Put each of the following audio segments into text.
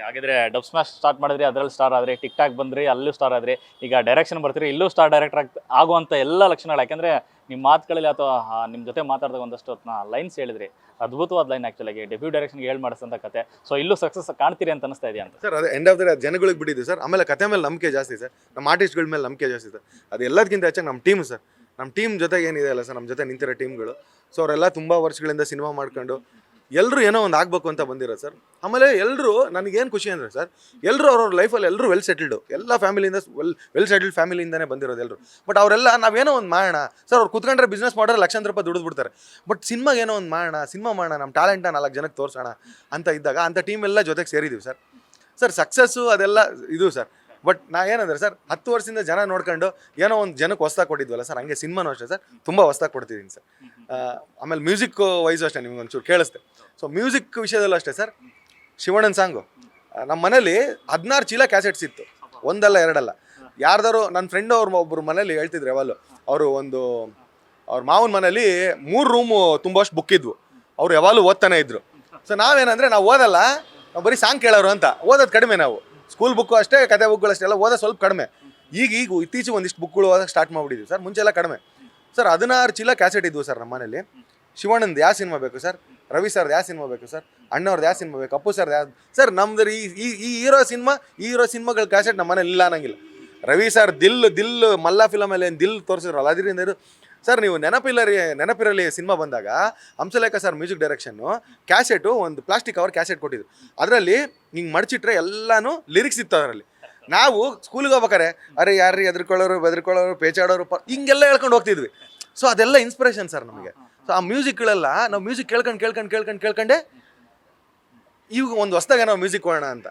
ಹಾಗಿದ್ರೆ dub smash start ಮಾಡಿದ್ರಿ, ಅದ್ರಲ್ಲಿ ಸ್ಟಾರ್ ಆದ್ರಿ, ಟಿಕ್ ಟಾಕ್ ಬಂದ್ರಿ, ಅಲ್ಲೂ ಸ್ಟಾರ್ ಆದ್ರಿ, ಈಗ ಡೈರೆಕ್ಷನ್ ಬರ್ತೀರಿ, ಇಲ್ಲೂ ಸ್ಟಾರ್ ಡೈರೆಕ್ಟರ್ ಆಗುವಂತ ಎಲ್ಲ ಲಕ್ಷಣಗಳು. ಯಾಕಂದ್ರೆ ನಿಮ್ಮ ಮಾತುಗಳಲ್ಲಿ ಅಥವಾ ನಿಮ್ಮ ಜೊತೆ ಮಾತಾಡಿದಾಗ ಒಂದಷ್ಟು ಲೈನ್ಸ್ ಹೇಳಿದ್ರಿ, ಅದ್ಭುತವಾದ ಲೈನ್ ಆಕ್ಚುಲಾಗಿ ಡೆಬ್ಯೂ ಡೈರೆಕ್ಷನ್ಗೆ ಹೇಳಿ ಮಾಡಿಸಂತ ಕತೆ. ಸೊ ಇಲ್ಲೂ ಸಕ್ಸಸ್ ಕಾಣ್ತೀರಿ ಅಂತ ಅನಿಸ್ತಾ ಇದೆಯಾ ಅಂತ ಸರ್? ಅದೇ ಎಂಡ್ ಆಫ್ ದ ಡೇ ಜನಗಳಿಗೆ ಬಿಟ್ಟಿದ್ದು ಸರ್. ಆಮೇಲೆ ಕತೆ ಮೇಲೆ ನಂಬಿಕೆ ಜಾಸ್ತಿ ಸರ್, ನಮ್ಮ ಆರ್ಟಿಸ್ಟ್ಗಳ ಮೇಲೆ ನಂಬಿಕೆ ಜಾಸ್ತಿ ಸರ್. ಅದು ಎಲ್ಲದಕ್ಕಿಂತ ಹೆಚ್ಚಾಗಿ ನಮ್ಮ ಟೀಮ್ ಸರ್. ನಮ್ಮ ಟೀಮ್ ಜೊತೆಗೆ ಏನಿದೆ ಅಲ್ಲ ಸರ್, ನಮ್ಮ ಜೊತೆ ನಿಂತಿರೋ ಟೀಮ್ಗಳು. ಸೊ ಅವರೆಲ್ಲ ತುಂಬ ವರ್ಷಗಳಿಂದ ಸಿನಿಮಾ ಮಾಡ್ಕೊಂಡು ಎಲ್ಲರೂ ಏನೋ ಒಂದು ಆಗಬೇಕು ಅಂತ ಬಂದಿರೋದು ಸರ್. ಆಮೇಲೆ ಎಲ್ಲರೂ ನನಗೇನು ಖುಷಿ ಅಂದರೆ ಸರ್, ಎಲ್ಲರೂ ಅವ್ರವ್ರ ಲೈಫಲ್ಲಿ ಎಲ್ಲರೂ ವೆಲ್ ಸೆಟಲ್ಡು, ಎಲ್ಲ ಫ್ಯಾಮಿಲಿಯಿಂದ ವೆಲ್ ಸೆಟಲ್ಡ್ ಫ್ಯಾಮಿಲಿಯಿಂದನೇ ಬಂದಿರೋದು ಎಲ್ಲರೂ. ಬಟ್ ಅವರೆಲ್ಲ ನಾವೇನೋ ಒಂದು ಮಾಡೋಣ ಸರ್, ಅವ್ರು ಕುತ್ಕೊಂಡ್ರೆ ಬಿಸ್ನೆಸ್ ಮಾಡೋರು ಲಕ್ಷಾಂತರ ರೂಪಾಯಿ ದುಡಿದ್ಬಿಡ್ತಾರೆ. ಬಟ್ ಸಿನಿಮಾಗೆ ಏನೋ ಒಂದು ಮಾಡೋಣ, ಸಿನಿಮಾ ಮಾಡೋಣ, ನಮ್ಮ ಟ್ಯಾಲೆಂಟ್ನ 4 ಜನಕ್ಕೆ ತೋರಿಸೋಣ ಅಂತ ಇದ್ದಾಗ ಅಂಥ ಟೀಮ್ ಎಲ್ಲ ಜೊತೆಗೆ ಸೇರಿದ್ದೀವಿ ಸರ್. ಸರ್ ಸಕ್ಸಸ್ಸು ಅದೆಲ್ಲ ಇದು ಸರ್. ಬಟ್ ನಾ ಏನಂದ್ರೆ ಸರ್, 10 ವರ್ಷದಿಂದ ಜನ ನೋಡ್ಕೊಂಡು ಏನೋ ಒಂದು ಜನಕ್ಕೆ ಹೊಸ್ದಾಗಿ ಕೊಟ್ಟಿದ್ವಲ್ಲ ಸರ್, ಹಂಗೆ ಸಿನಿಮಾನೂ ಅಷ್ಟೇ ಸರ್, ತುಂಬ ಹೊಸ್ದಾಗಿ ಕೊಡ್ತಿದ್ದೀನಿ ಸರ್. ಆಮೇಲೆ ಮ್ಯೂಸಿಕ್ ವೈಸು ಅಷ್ಟೇ, ನಿಮ್ಗೆ ಒಂಚೂರು ಕೇಳಿಸ್ತೆ. ಸೊ ಮ್ಯೂಸಿಕ್ ವಿಷಯದಲ್ಲೂ ಅಷ್ಟೇ ಸರ್, ಶಿವಣ್ಣನ ಸಾಂಗು ನಮ್ಮ ಮನೇಲಿ 16 ಚೀಲ ಕ್ಯಾಸೆಟ್ಸ್ ಇತ್ತು, ಒಂದಲ್ಲ ಎರಡಲ್ಲ. ಯಾರ್ದಾರು ನನ್ನ ಫ್ರೆಂಡ್ ಒಬ್ಬರು ಮನೇಲಿ ಹೇಳ್ತಿದ್ರು ಯಾವಲ್ಲೂ, ಅವರು ಅವ್ರ ಮಾವನ ಮನೇಲಿ 3 ರೂಮು ತುಂಬಷ್ಟು ಬುಕ್ ಇದ್ವು, ಅವ್ರು ಯಾವಾಗಲೂ ಓದ್ತಾನೆ ಇದ್ರು. ಸೊ ನಾವೇನಂದರೆ ನಾವು ಓದಲ್ಲ, ನಾವು ಬರೀ ಸಾಂಗ್ ಕೇಳೋರು ಅಂತ, ಓದೋದು ಕಡಿಮೆ. ನಾವು ಸ್ಕೂಲ್ ಬುಕ್ಕು ಅಷ್ಟೇ, ಕತೆ ಬುಕ್ಗಳು ಅಷ್ಟೇ, ಎಲ್ಲ ಓದೋದು ಸ್ವಲ್ಪ ಕಡಿಮೆ. ಈಗ ಇತ್ತೀಚೆಗೆ ಒಂದಿಷ್ಟು ಬುಕ್ಗಳು ಓದೋಕೆ ಸ್ಟಾರ್ಟ್ ಮಾಡಿಬಿಟ್ಟಿದ್ವಿ ಸರ್, ಮುಂಚೆ ಎಲ್ಲ ಕಡಿಮೆ. ಸರ್ 16 ಚೀಲ ಕ್ಯಾಸೆಟ್ ಇದ್ವು ಸರ್ ನಮ್ಮ ಮನೇಲಿ. ಶಿವಣ್ಣಂದು ಯಾವ ಸಿನಿಮಾ ಬೇಕು ಸರ್, ರವಿ ಸರ್ದು ಯಾವ ಸಿನಿಮಾ ಬೇಕು ಸರ್, ಅಣ್ಣವ್ರದ್ದು ಯಾವ ಸಿನಿಮಾ ಬೇಕು, ಅಪ್ಪು ಸರ್ದು ಯಾವ ಸರ್, ನಮ್ದು ಈ ಹೀರೋ ಸಿನಿಮಾಗಳ ಕ್ಯಾಸೆಟ್ ನಮ್ಮ ಮನೇಲಿ ಇಲ್ಲ ಅನ್ನಂಗಿಲ್ಲ. ರವಿ ಸರ್ ದಿಲ್ ಮಲ್ಲ ಫಿಲಮಲ್ಲಿ ಏನು ದಿಲ್ ತೋರಿಸಿದ್ರಲ್ಲ, ಅದರಿಂದ ಇದು ಸರ್. ನೀವು ನೆನಪಿರಲಿ ಸಿನಿಮಾ ಬಂದಾಗ Hamsalekha sir music direction, cassette ಒಂದು ಪ್ಲಾಸ್ಟಿಕ್ ಕವರ್ ಕ್ಯಾಸೆಟ್ ಕೊಟ್ಟಿದ್ರು. ಅದರಲ್ಲಿ ಹಿಂಗೆ ಮಡಚಿಟ್ರೆ ಎಲ್ಲನೂ ಲಿರಿಕ್ಸ್ ಇತ್ತು ಅದರಲ್ಲಿ. ನಾವು ಸ್ಕೂಲಿಗೆ ಹೋಗ್ಬೇಕಾರೆ ಅರೆ ಯಾರು ಬೆದರ್ಕೊಳ್ಳೋರು ಪೇಚಾಡೋರು ಹಿಂಗೆಲ್ಲ ಹೇಳ್ಕೊಂಡು ಹೋಗ್ತಿದ್ವಿ. ಸೊ ಅದೆಲ್ಲ ಇನ್ಸ್ಪಿರೇಷನ್ ಸರ್ ನಮಗೆ. ಸೊ ಆ ಮ್ಯೂಸಿಕ್ಗಳೆಲ್ಲ ನಾವು ಮ್ಯೂಸಿಕ್ ಕೇಳ್ಕೊಂಡೆ ಈಗ ಒಂದು ಹೊಸ್ದಾಗೆ ನಾವು ಮ್ಯೂಸಿಕ್ ಹೋಗೋಣ ಅಂತ.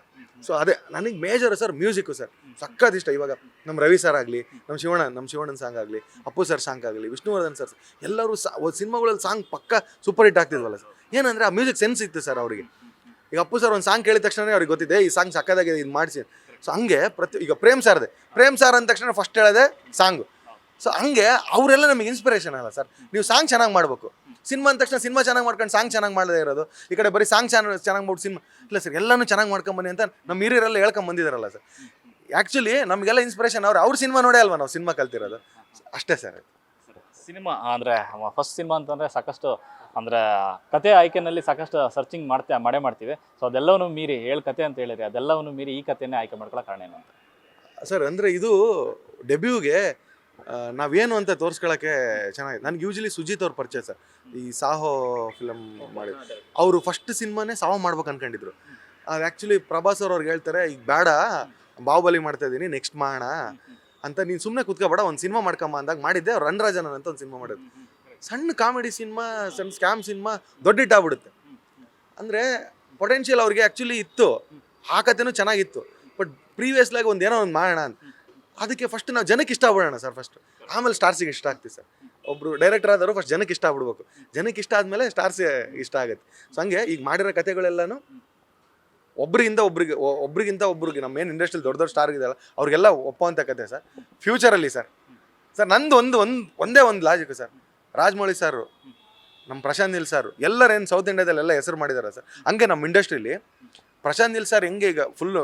ಸೊ ಅದೇ ನನಗೆ ಮೇಜರು ಸರ್ ಮ್ಯೂಸಿಕ್ಕು ಸರ್, ಸಕ್ಕತ್ ಇಷ್ಟ. ಇವಾಗ ನಮ್ಮ ರವಿ ಸರ್ ಆಗಲಿ, ನಮ್ಮ ಶಿವಣ್ಣನ ಸಾಂಗ್ ಆಗಲಿ, ಅಪ್ಪು ಸರ್ ಸಾಂಗ್ ಆಗಲಿ, ವಿಷ್ಣುವರ್ಧನ್ ಸರ್, ಎಲ್ಲರೂ ಸಿನಿಮಾಗಳಲ್ಲಿ ಸಾಂಗ್ ಪಕ್ಕ ಸೂಪರ್ ಹಿಟ್ ಆಗ್ತಿದ್ವಲ್ಲ ಸರ್. ಏನಂದರೆ ಆ ಮ್ಯೂಸಿಕ್ ಸೆನ್ಸ್ ಇತ್ತು ಸರ್ ಅವರಿಗೆ. ಈಗ ಅಪ್ಪು ಸರ್ ಒಂದು ಸಾಂಗ್ ಕೇಳಿದ ತಕ್ಷಣ ಅವ್ರಿಗೆ ಗೊತ್ತಿದೆ ಈ ಸಾಂಗ್ ಸಕ್ಕದಾಗಿದೆ, ಇದು ಮಾಡಿಸಿ. ಸೊ ಹಂಗೆ ಈಗ ಪ್ರೇಮ್ ಸಾರ್ ಅಂದ ತಕ್ಷಣ ಫಸ್ಟ್ ಹೇಳೋದೆ ಸಾಂಗು. ಸೊ ಹಂಗೆ ಅವರೆಲ್ಲ ನಮಗೆ ಇನ್ಸ್ಪಿರೇಷನ್ ಅಲ್ಲ ಸರ್. ನೀವು ಸಾಂಗ್ ಚೆನ್ನಾಗಿ ಮಾಡಬೇಕು, ಸಿನಿಮಾ ಅಂದ ತಕ್ಷಣ ಸಿನಿಮಾ ಚೆನ್ನಾಗಿ ಮಾಡ್ಕೊಂಡು ಸಾಂಗ್ ಚೆನ್ನಾಗಿ ಮಾಡದೇ ಇರೋದು, ಈ ಕಡೆ ಬರೀ ಸಾಂಗ್ ಚೆನ್ನಾಗಿ ಮಾಡಿ ಸಿನಿಮಾ ಇಲ್ಲ ಸರ್, ಎಲ್ಲನೂ ಚೆನ್ನಾಗಿ ಮಾಡ್ಕೊಂಬನ್ನಿ ಅಂತ ನಮ್ಮ ಹಿರಿಯರೆಲ್ಲ ಹೇಳ್ಕೊಂಬಂದಿದ್ದಾರಲ್ಲ ಸರ್. ಆ್ಯಕ್ಚುಲಿ ನಮಗೆಲ್ಲ ಇನ್ಸ್ಪಿರೇಷನ್ ಅವ್ರ ಸಿನಿಮಾ ನೋಡೇ ಅಲ್ವಾ ನಾವು ಸಿನಿಮಾ ಕಲ್ತಿರೋದು, ಅಷ್ಟೇ ಸರ್. ಸಿನಿಮಾ ಅಂದರೆ ಫಸ್ಟ್ ಸಿನಿಮಾ ಅಂತಂದರೆ ಸಾಕಷ್ಟು ಅಂದರೆ ಕತೆ ಆಯ್ಕೆನಲ್ಲಿ ಸಾಕಷ್ಟು ಸರ್ಚಿಂಗ್ ಮಾಡೇ ಮಾಡ್ತೀವಿ. ಸೊ ಅದೆಲ್ಲವೂ ಮೀರಿ ಕತೆ ಅಂತ ಹೇಳಿರಿ, ಅದೆಲ್ಲವನ್ನು ಮೀರಿ ಈ ಕಥೆಯನ್ನೇ ಆಯ್ಕೆ ಮಾಡ್ಕೊಳ್ಳೋ ಕಾರಣ ಏನು ಅಂತ ಸರ್? ಅಂದರೆ ಇದು ಡೆಬ್ಯೂಗೆ ನಾವೇನು ಅಂತ ತೋರಿಸ್ಕೊಳ್ಳೋಕ್ಕೆ ಚೆನ್ನಾಗಿದೆ. ನನಗೆ ಯೂಶ್ವಲಿ ಸುಜಿತ್ ಅವ್ರ ಪರಿಚಯ ಸರ್, ಈ ಸಾಹೋ ಫಿಲಮ್ ಮಾಡಿದ್ರು. ಅವರು ಫಸ್ಟ್ ಸಿನಿಮಾನೇ ಸಾಹೋ ಮಾಡ್ಬೇಕು ಅನ್ಕೊಂಡಿದ್ರು. ಅದು ಆ್ಯಕ್ಚುಲಿ ಪ್ರಭಾಸ್ ಅವ್ರಿಗೆ ಹೇಳ್ತಾರೆ, ಈಗ ಬೇಡ ಬಾಹುಬಲಿ ಮಾಡ್ತಾ ಇದ್ದೀನಿ, ನೆಕ್ಸ್ಟ್ ಮಾಡೋಣ ಅಂತ, ನೀನು ಸುಮ್ಮನೆ ಕುತ್ಕೋಬೇಡ, ಒಂದು ಸಿನಿಮಾ ಮಾಡ್ಕೊಂಬ ಅಂದಾಗ ಮಾಡಿದ್ದೆ. ಅವ್ರು ರಣರಾಜನ್ ಅಂತ ಒಂದು ಸಿನಿಮಾ ಮಾಡಿದ್ರು. ಸಣ್ಣ ಕಾಮಿಡಿ ಸಿನಿಮಾ, ಸಣ್ಣ ಸ್ಕ್ಯಾಮ್ ಸಿನಿಮಾ, ದೊಡ್ಡ ಹಿಟ್ಟಾಗ್ಬಿಡುತ್ತೆ. ಅಂದರೆ ಪೊಟೆನ್ಷಿಯಲ್ ಅವ್ರಿಗೆ ಆ್ಯಕ್ಚುಲಿ ಇತ್ತು, ಆ ಕಥೆನೂ ಚೆನ್ನಾಗಿತ್ತು. ಬಟ್ ಪ್ರೀವಿಯಸ್ಲಾಗಿ ಒಂದು ಏನೋ ಒಂದು ಮಾಡೋಣ ಅಂತ, ಅದಕ್ಕೆ ಫಸ್ಟ್ ನಾವು ಜನಕ್ಕೆ ಇಷ್ಟ ಆಗ್ಬಿಡೋಣ ಸರ್ ಫಸ್ಟ್, ಆಮೇಲೆ ಸ್ಟಾರ್ಸಿಗೆ ಇಷ್ಟ ಆಗ್ತೀವಿ ಸರ್. ಒಬ್ಬರು ಡೈರೆಕ್ಟರ್ ಆದವರು ಫಸ್ಟ್ ಜನಕ್ಕೆ ಇಷ್ಟ ಆಗ್ಬಿಡ್ಬೇಕು, ಜನಕ್ಕೆ ಇಷ್ಟ ಆದಮೇಲೆ ಸ್ಟಾರ್ಸಿಗೆ ಇಷ್ಟ ಆಗುತ್ತೆ. ಸೊ ಹಂಗೆ ಈಗ ಮಾಡಿರೋ ಕಥೆಗಳೆಲ್ಲನೂ ಒಬ್ರಿಗಿಂತ ಒಬ್ರಿಗೆ ನಮ್ಮ ಏನು ಇಂಡಸ್ಟ್ರಿಯಲ್ಲಿ ದೊಡ್ಡ ಸ್ಟಾರ್ ಇದೆಯಲ್ಲ ಅವ್ರಿಗೆಲ್ಲ ಒಪ್ಪುವಂಥ ಕತೆ ಸರ್. ಫ್ಯೂಚರಲ್ಲಿ ಸರ್ ನಂದು ಒಂದೇ ಒಂದು ಲಾಜಿಕ್ ಸರ್, ರಾಜಮೌಳಿ ಸರ್, ನಮ್ಮ ಪ್ರಶಾಂತ್ ನೀಲ್ ಸರ್, ಎಲ್ಲರೇನು ಸೌತ್ ಇಂಡಿಯಾದಲ್ಲೆಲ್ಲ ಹೆಸರು ಮಾಡಿದ್ದಾರೆ ಸರ್. ಹಂಗೆ ನಮ್ಮ ಇಂಡಸ್ಟ್ರಿಲಿ ಪ್ರಶಾಂತ್ ನೀಲ್ ಸರ್ ಹೆಂಗೆ ಈಗ ಫುಲ್ಲು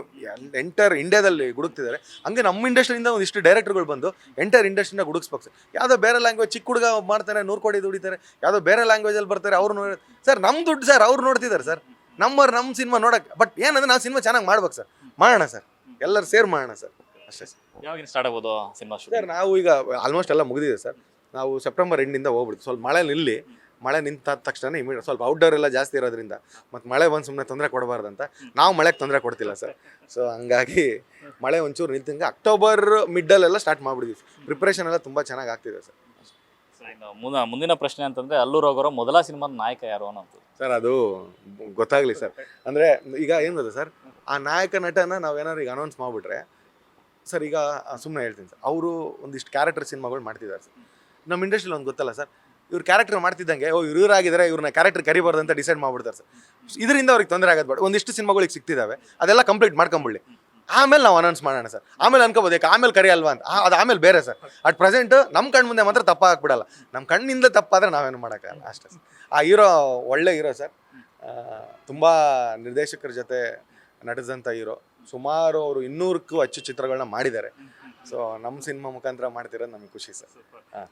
ಎಂಟರ್ ಇಂಡಿಯಾದಲ್ಲಿ ಗುಡುಕ್ತಿದ್ದಾರೆ, ಹಂಗೆ ನಮ್ಮ ಇಂಡಸ್ಟ್ರಿಯಿಂದ ಒಂದಿಷ್ಟು ಡೈರೆಕ್ಟರ್ಗಳು ಬಂದು ಎಂಟರ್ ಇಂಡಸ್ಟ್ರಿನ ಗುಡುಕ್ಸ್ಬೇಕು ಸರ್. ಯಾವುದೋ ಬೇರೆ ಲ್ಯಾಂಗ್ವೇಜ್, ಚಿಕ್ಕ ಹುಡುಗ ಮಾಡ್ತಾರೆ 100 ಕೋಟಿ ದುಡಿತಾರೆ, ಯಾವುದೋ ಬೇರೆ ಲ್ಯಾಂಗ್ವೇಜಲ್ಲಿ ಬರ್ತಾರೆ, ಅವ್ರು ಸರ್ ನಮ್ಮ ದುಡ್ಡು ಸರ್ ಅವ್ರು ನೋಡ್ತಿದ್ದಾರೆ ಸರ್, ನಮ್ಮ ಸಿನಿಮಾ ನೋಡೋಕ್ಕೆ. ಬಟ್ ಏನಂದ್ರೆ ನಾವು ಸಿನಿಮಾ ಚೆನ್ನಾಗಿ ಮಾಡ್ಬೇಕು ಸರ್, ಮಾಡೋಣ ಸರ್, ಎಲ್ಲರೂ ಸೇರ್ ಮಾಡೋಣ ಸರ್, ಅಷ್ಟೇ ಸರ್. ಯಾವಾಗ ಸ್ಟಾರ್ಟ್ ಆಗ್ಬೋದು ಸಿನಿಮಾ ಸರ್? ನಾವು ಈಗ ಆಲ್ಮೋಸ್ಟ್ ಎಲ್ಲ ಮುಗಿದಿದೆ ಸರ್. ನಾವು ಸೆಪ್ಟೆಂಬರ್ ಎಂಡಿಂದ ಹೋಗ್ಬಿಡ್ತೀವಿ. ಸ್ವಲ್ಪ ಮಳೆ ನಿಂತ ತಕ್ಷಣ ಇಮಿಡಿಯೇಟ್, ಸ್ವಲ್ಪ ಔಟ್ಡೋರ್ ಎಲ್ಲ ಜಾಸ್ತಿ ಇರೋದ್ರಿಂದ, ಮತ್ತು ಮಳೆ ಬಂದು ಸುಮ್ಮನೆ ತೊಂದರೆ ಕೊಡಬಾರ್ದಂತ ನಾವು ಮಳೆಗೆ ತೊಂದರೆ ಕೊಡ್ತಿಲ್ಲ ಸರ್. ಸೊ ಹಂಗಾಗಿ ಮಳೆ ಒಂಚೂರು ನಿಂತಂಗೆ ಅಕ್ಟೋಬರ್ ಮಿಡ್ಡಲ್ಲೆಲ್ಲ ಸ್ಟಾರ್ಟ್ ಮಾಡಿಬಿಡ್ತೀವಿ. ಪ್ರಿಪ್ರೇಷನ್ ಎಲ್ಲ ತುಂಬ ಚೆನ್ನಾಗಿ ಆಗ್ತಿದೆ ಸರ್. ಮುಂದಿನ ಪ್ರಶ್ನೆ ಅಂತಂದರೆ ಅಲ್ಲೂ ರಾವ್ ಅವರ ಮೊದಲ ಸಿನಿಮಾದ ನಾಯಕ ಯಾರು ಅನ್ನೋದು ಸರ್? ಅದು ಗೊತ್ತಾಗಲಿ ಸರ್. ಅಂದರೆ ಈಗ ಏನು ಗೊತ್ತಾ ಸರ್, ಆ ನಾಯಕ ನಟನ ನಾವೇನಾದ್ರು ಈಗ ಅನೌನ್ಸ್ ಮಾಡಿಬಿಟ್ರೆ ಸರ್, ಈಗ ಸುಮ್ಮನೆ ಹೇಳ್ತೀನಿ ಸರ್, ಅವರು ಒಂದಿಷ್ಟು ಕ್ಯಾರೆಕ್ಟರ್ ಸಿನಿಮಾಗಳು ಮಾಡ್ತಿದ್ದಾರೆ ಸರ್. ನಮ್ಮ ಇಂಡಸ್ಟ್ರಿಲಿ ಒಂದು ಗೊತ್ತಲ್ಲ ಸರ್, ಇವ್ರು ಕ್ಯಾರೆಕ್ಟರ್ ಮಾಡ್ತಿದ್ದಂಗೆ ಇವರಾಗಿದ್ದಾರೆ, ಇವ್ರನ್ನ ಕ್ಯಾರೆಕ್ಟರ್ ಕರಿಬಾರ್ದು ಅಂತ ಡಿಸೈಡ್ ಮಾಡ್ಬಿಡ್ತಾರೆ ಸರ್. ಇದರಿಂದ ಅವ್ರಿಗೆ ತೊಂದರೆ ಆಗೋದು ಬೇಡ, ಒಂದಿಷ್ಟು ಸಿನಿಮಾಗಳಿಗೆ ಸಿಗ್ತಿದ್ದಾವೆ, ಅದೆಲ್ಲ ಕಂಪ್ಲೀಟ್ ಮಾಡ್ಕೊಂಬಿಡ್ಲಿ, ಆಮೇಲೆ ನಾವು ಅನೌನ್ಸ್ ಮಾಡೋಣ ಸರ್. ಆಮೇಲೆ ಅನ್ಕೋಬೋದು ಯಾಕೆ ಆಮೇಲೆ ಕರಿಯಲ್ವಾ ಅಂತ, ಅದು ಆಮೇಲೆ ಬೇರೆ ಸರ್. ಅಟ್ ಪ್ರೆಸೆಂಟ್ ನಮ್ಮ ಕಣ್ಣು ಮುಂದೆ ಮಾತ್ರ ತಪ್ಪಾಗ್ಬಿಡಲ್ಲ, ನಮ್ಮ ಕಣ್ಣಿಂದ ತಪ್ಪಾದರೆ ನಾವೇನು ಮಾಡೋಕ್ಕಾಗಲ್ಲ, ಅಷ್ಟೇ ಸರ್. ಆ ಹೀರೋ ಒಳ್ಳೆ ಹೀರೋ ಸರ್, ತುಂಬ ನಿರ್ದೇಶಕರ ಜೊತೆ ನಟಿಸಿದಂಥ ಹೀರೋ. ಸುಮಾರು ಅವರು 200ಕ್ಕೂ ಹೆಚ್ಚು ಚಿತ್ರಗಳನ್ನ ಮಾಡಿದ್ದಾರೆ. ಸೊ ನಮ್ಮ ಸಿನಿಮಾ ಮುಖಾಂತರ ಮಾಡ್ತಿರೋದು ನಮಗೆ ಖುಷಿ ಸರ್. ಹಾಂ.